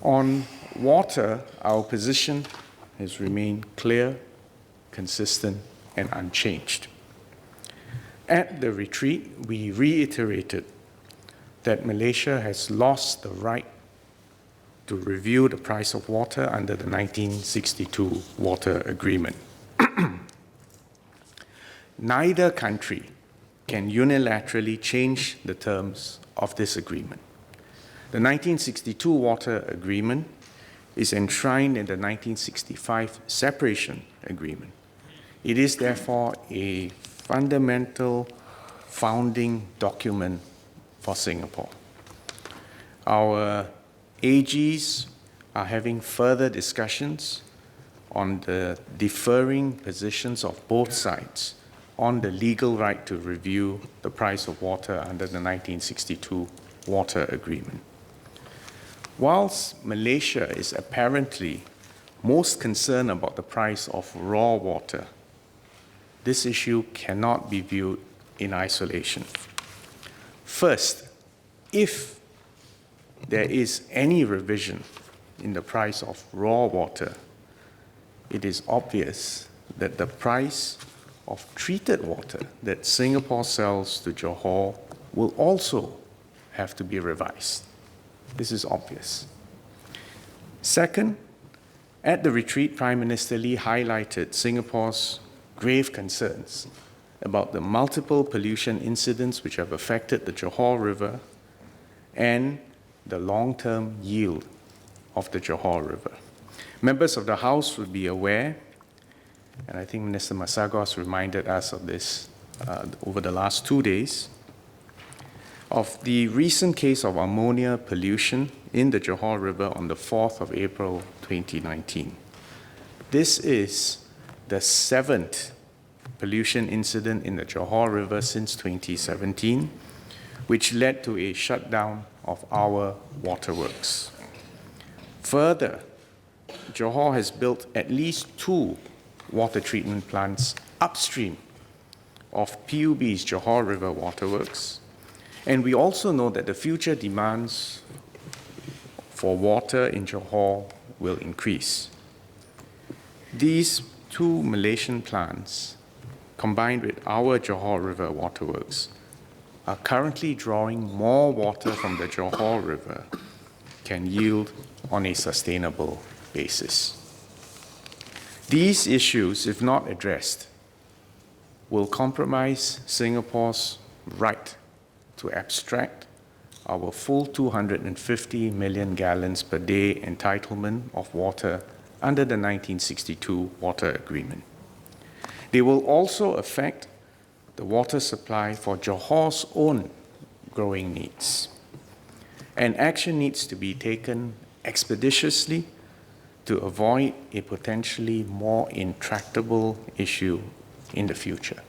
On water, our position has remained clear, consistent, and unchanged. At the retreat, we reiterated that Malaysia has lost the right to review the price of water under the 1962 Water Agreement. Neither country can unilaterally change the terms of this agreement. The 1962 Water Agreement is enshrined in the 1965 Separation Agreement. It is therefore a fundamental founding document for Singapore. Our AGs are having further discussions on the differing positions of both sides on the legal right to review the price of water under the 1962 Water Agreement. Whilst Malaysia is apparently most concerned about the price of raw water, this issue cannot be viewed in isolation. First, if there is any revision in the price of raw water, it is obvious that the price of treated water that Singapore sells to Johor will also have to be revised. This is obvious. Second, at the retreat, Prime Minister Lee highlighted Singapore's grave concerns about the multiple pollution incidents which have affected the Johor River and the long-term yield of the Johor River. Members of the House would be aware, and I think Minister Masagos reminded us of this over the last 2 days, of the recent case of ammonia pollution in the Johor River on the 4th of April 2019. This is the 7th pollution incident in the Johor River since 2017, which led to a shutdown of our waterworks. Further, Johor has built at least 2 water treatment plants upstream of PUB's Johor River waterworks, and we also know that the future demands for water in Johor will increase. These 2 Malaysian plants, combined with our Johor River waterworks, are currently drawing more water from the Johor River can yield on a sustainable basis. These issues, if not addressed, will compromise Singapore's right to abstract our full 250 million gallons per day entitlement of water under the 1962 Water Agreement. They will also affect the water supply for Johor's own growing needs. And action needs to be taken expeditiously to avoid a potentially more intractable issue in the future.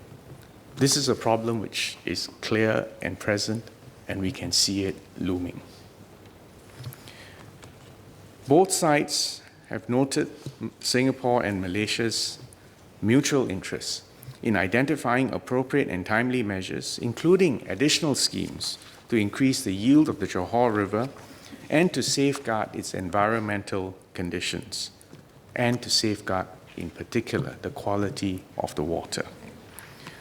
This is a problem which is clear and present, and we can see it looming. Both sides have noted Singapore and Malaysia's mutual interests in identifying appropriate and timely measures, including additional schemes to increase the yield of the Johor River and to safeguard its environmental conditions, and to safeguard, in particular, the quality of the water.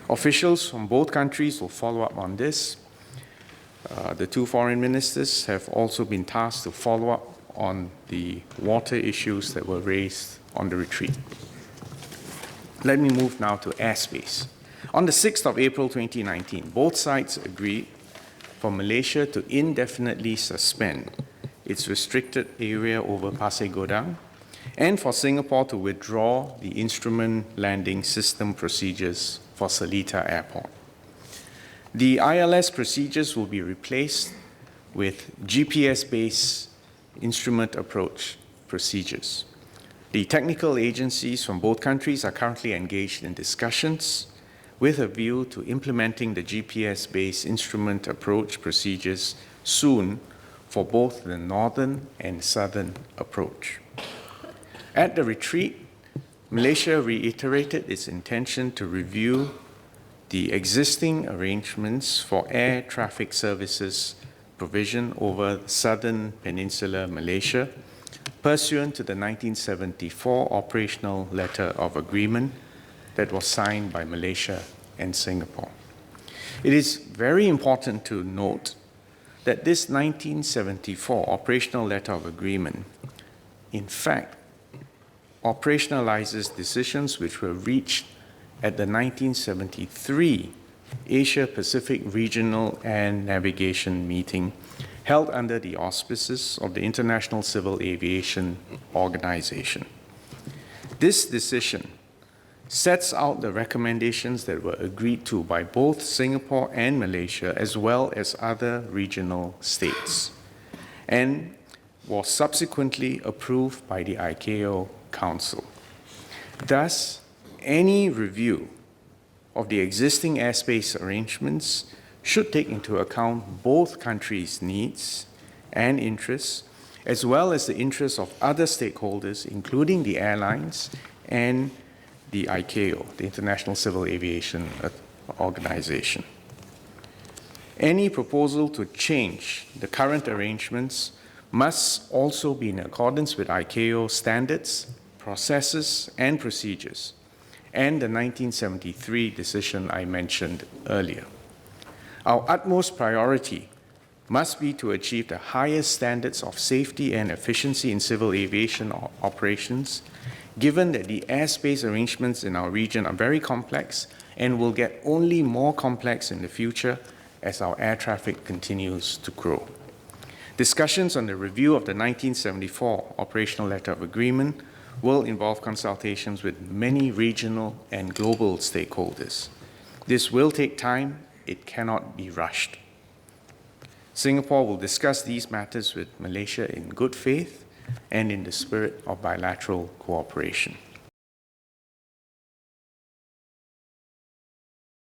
Officials from both countries will follow up on this. The 2 foreign ministers have also been tasked to follow up on the water issues that were raised on the retreat. Let me move now to airspace. On the 6th of April 2019, both sides agreed for Malaysia to indefinitely suspend its restricted area over Pasir Gudang, and for Singapore to withdraw the instrument landing system procedures for Seletar Airport. The ILS procedures will be replaced with GPS-based instrument approach procedures. The technical agencies from both countries are currently engaged in discussions with a view to implementing the GPS-based instrument approach procedures soon for both the northern and southern approach. At the retreat, Malaysia reiterated its intention to review the existing arrangements for air traffic services provision over southern peninsular Malaysia pursuant to the 1974 Operational Letter of Agreement that was signed by Malaysia and Singapore. It is very important to note that this 1974 Operational Letter of Agreement, in fact, operationalizes decisions which were reached at the 1973 Asia-Pacific Regional and Navigation Meeting held under the auspices of the International Civil Aviation Organization. This decision sets out the recommendations that were agreed to by both Singapore and Malaysia, as well as other regional states, and was subsequently approved by the ICAO Council. Thus, any review of the existing airspace arrangements should take into account both countries' needs and interests, as well as the interests of other stakeholders, including the airlines and the ICAO, the International Civil Aviation Organization. Any proposal to change the current arrangements must also be in accordance with ICAO standards, processes, and procedures, and the 1973 decision I mentioned earlier. Our utmost priority must be to achieve the highest standards of safety and efficiency in civil aviation operations, given that the airspace arrangements in our region are very complex and will get only more complex in the future as our air traffic continues to grow. Discussions on the review of the 1974 Operational Letter of Agreement will involve consultations with many regional and global stakeholders. This will take time. It cannot be rushed. Singapore will discuss these matters with Malaysia in good faith and in the spirit of bilateral cooperation.